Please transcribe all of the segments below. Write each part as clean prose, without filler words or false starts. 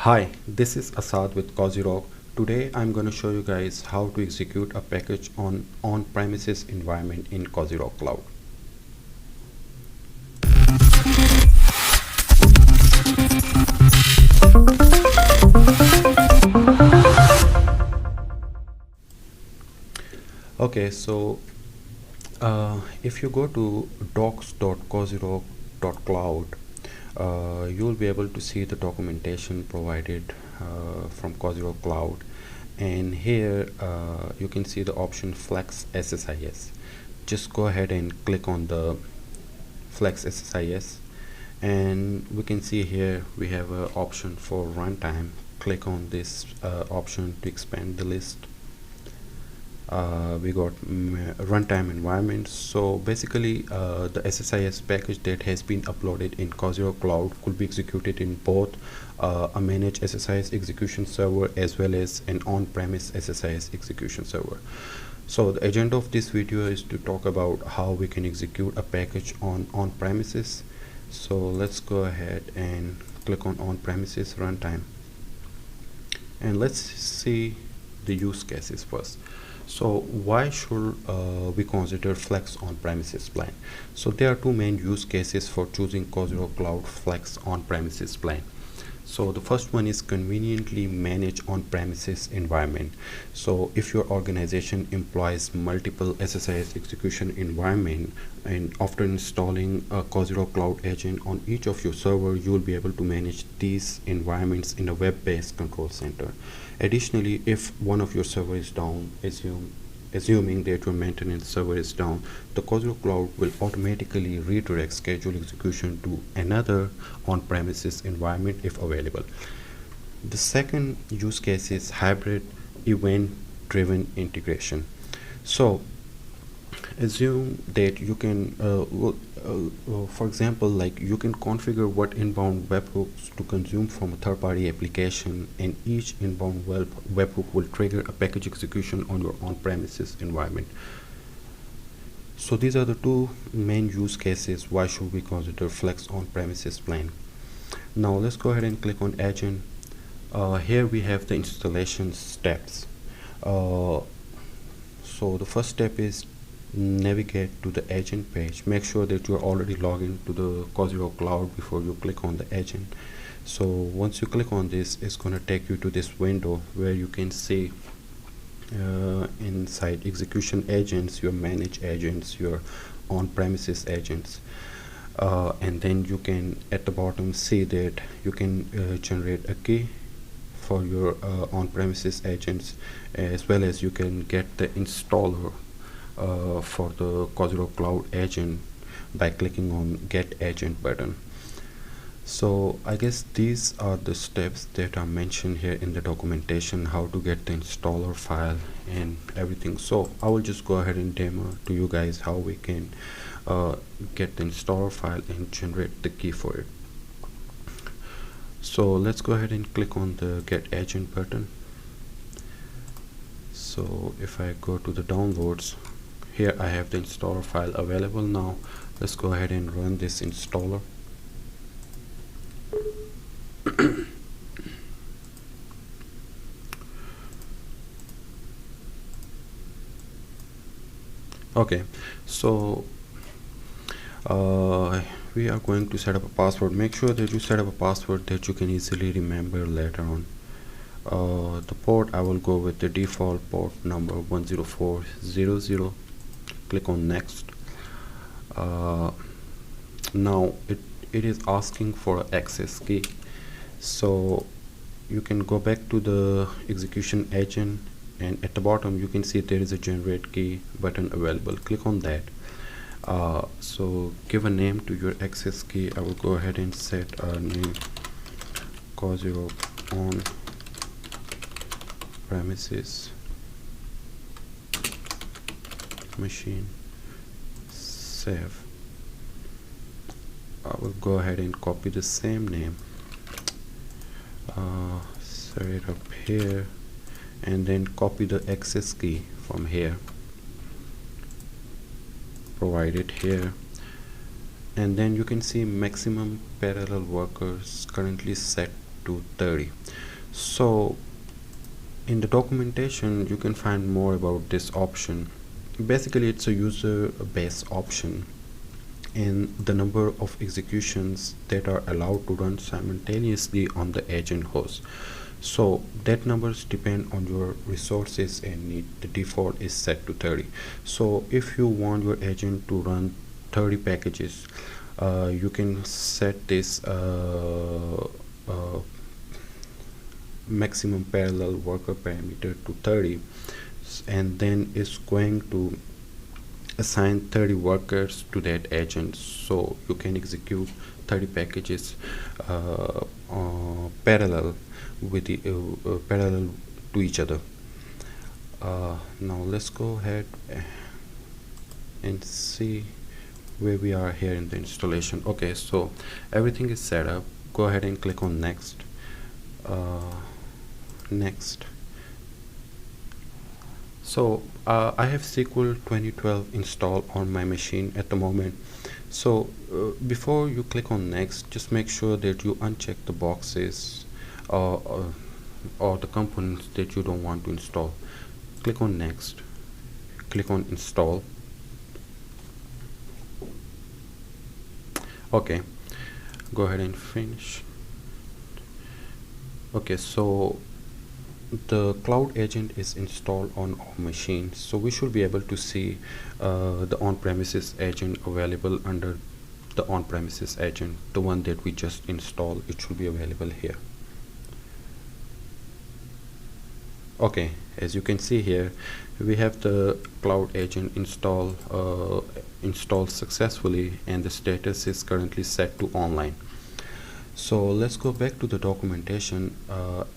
Hi, this is Asad with COZYROC. Today I'm going to show you guys how to execute a package on on-premises environment in COZYROC Cloud. Okay, so if you go to docs.cozyroc.cloud, you will be able to see the documentation provided from COZYROC Cloud, and here you can see the option Flex SSIS. Just go ahead and click on the Flex SSIS, and we can see here we have an option for runtime. Click on this option to expand the list. We got runtime environments. So basically the SSIS package that has been uploaded in COZYROC Cloud could be executed in both a managed SSIS execution server as well as an on-premise SSIS execution server. So the agenda of this video is to talk about how we can execute a package on-premises. So let's go ahead and click on on-premises runtime, and let's see the use cases first. So why should we consider Flex on-premises plan? So there are two main use cases for choosing COZYROC Cloud Flex on-premises plan. So the first one is conveniently manage on-premises environment. So if your organization employs multiple SSIS execution environment, and after installing a COZYROC Cloud agent on each of your server, you will be able to manage these environments in a web-based control center. Additionally, if one of your server is down, assuming that your maintenance server is down, the COZYROC Cloud will automatically redirect schedule execution to another on-premises environment if available. The second use case is hybrid event-driven integration. So assume that you can for example, like you can configure what inbound webhooks to consume from a third-party application, and each inbound webhook will trigger a package execution on your on-premises environment. So these are the two main use cases why should we consider Flex on-premises plan. Now let's go ahead and click on agent. Here we have the installation steps. So the first step is navigate to the agent page. Make sure that you are already logged into the COZYROC Cloud before you click on the agent. So once you click on this, it's going to take you to this window where you can see inside execution agents, your managed agents, your on-premises agents, and then you can at the bottom see that you can generate a key for your on-premises agents, as well as you can get the installer for the COZYROC Cloud agent by clicking on Get Agent button. So I guess these are the steps that are mentioned here in the documentation, how to get the installer file and everything. So I will just go ahead and demo to you guys how we can get the installer file and generate the key for it. So let's go ahead and click on the Get Agent button. So if I go to the downloads, here I have the installer file available. Now let's go ahead and run this installer. Okay, so we are going to set up a password. Make sure that you set up a password that you can easily remember later on. The port, I will go with the default port number 10400. Click on next. Now it is asking for an access key, so you can go back to the execution agent, and at the bottom you can see there is a generate key button available. Click on that. So give a name to your access key. I will go ahead and set a name COZYROC on premises machine. Save. I will go ahead and copy the same name, set it up here, and then copy the access key from here, provide it here, and then you can see maximum parallel workers currently set to 30. So in the documentation you can find more about this option. Basically it's a user based option, and the number of executions that are allowed to run simultaneously on the agent host. So that numbers depend on your resources and need. The default is set to 30. So if you want your agent to run 30 packages, you can set this maximum parallel worker parameter to 30, and then it's going to assign 30 workers to that agent, so you can execute 30 packages parallel with the parallel to each other. Now let's go ahead and see where we are here in the installation. Okay, so everything is set up. Go ahead and click on next. Next. So I have SQL 2012 installed on my machine at the moment. So before you click on next, just make sure that you uncheck the boxes or the components that you don't want to install. Click on next, click on install. Okay, go ahead and finish. Okay, so the cloud agent is installed on our machine, so we should be able to see the on-premises agent available under the on-premises agent, the one that we just installed. It should be available here. Okay, as you can see here, we have the cloud agent installed successfully, and the status is currently set to online. So let's go back to the documentation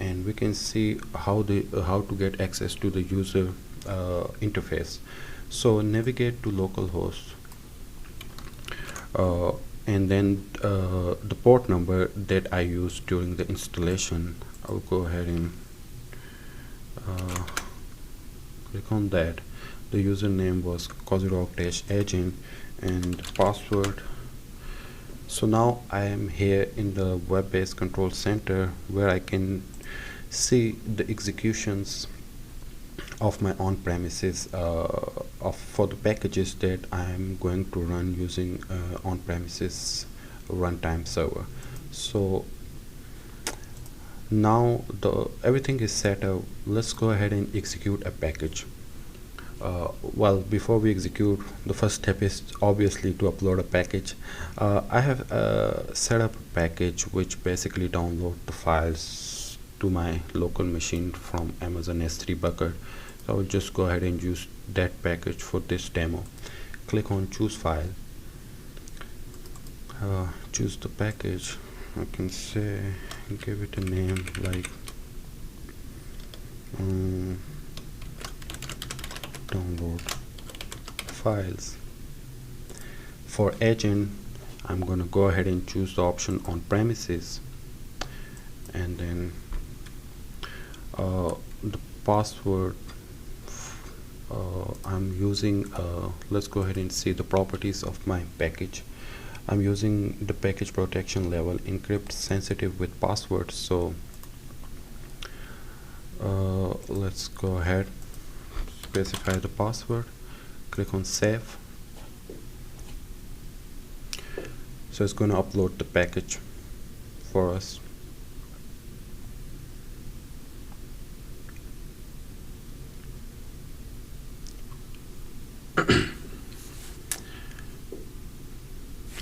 and we can see how to get access to the user interface. So navigate to localhost and then the port number that I used during the installation, I'll go ahead and click on that. The username was COZYROC-agent and the password. So now I am here in the web-based control center, where I can see the executions of my on-premises for the packages that I am going to run using on-premises runtime server. So now everything is set up. Let's go ahead and execute a package. Well, before we execute, the first step is obviously to upload a package. I have set up a package which basically download the files to my local machine from Amazon S3 bucket. So I will just go ahead and use that package for this demo. Click on choose file, choose the package. I can say, give it a name like download files. For agent, I'm gonna go ahead and choose the option on premises, and then the password I'm using, let's go ahead and see the properties of my package. I'm using the package protection level encrypt sensitive with passwords. So let's go ahead, specify the password, click on save. So it's going to upload the package for us.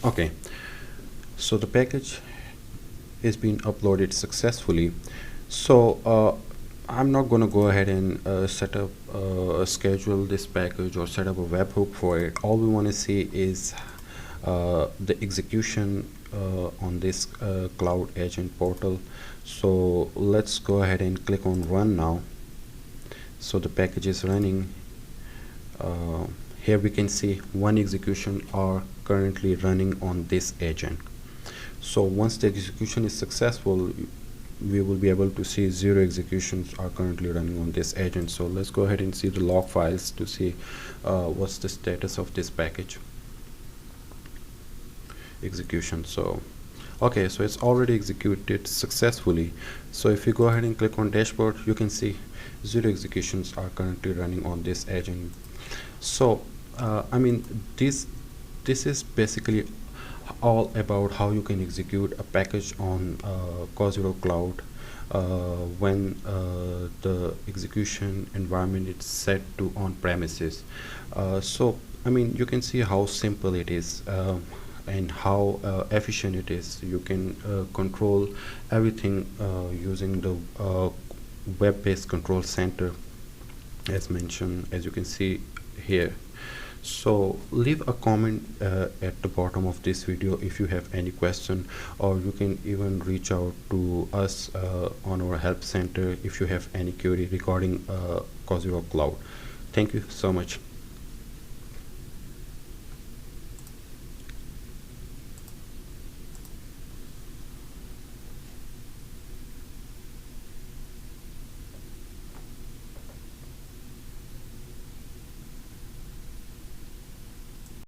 Okay, so the package is being uploaded successfully. So I'm not going to go ahead and set up schedule this package or set up a webhook for it. All we want to see is the execution on this cloud agent portal. So let's go ahead and click on run now. So the package is running. Here we can see one execution are currently running on this agent. So once the execution is successful, we will be able to see 0 executions are currently running on this agent. So let's go ahead and see the log files to see what's the status of this package execution. So Okay, so it's already executed successfully. So if you go ahead and click on dashboard, you can see 0 executions are currently running on this agent. So I mean, this is basically all about how you can execute a package on COZYROC Cloud when the execution environment is set to on premises. So I mean, you can see how simple it is and how efficient it is. You can control everything using the web-based control center, as mentioned, as you can see here. So leave a comment at the bottom of this video if you have any question, or you can even reach out to us on our help center if you have any query regarding COZYROC Cloud. Thank you so much.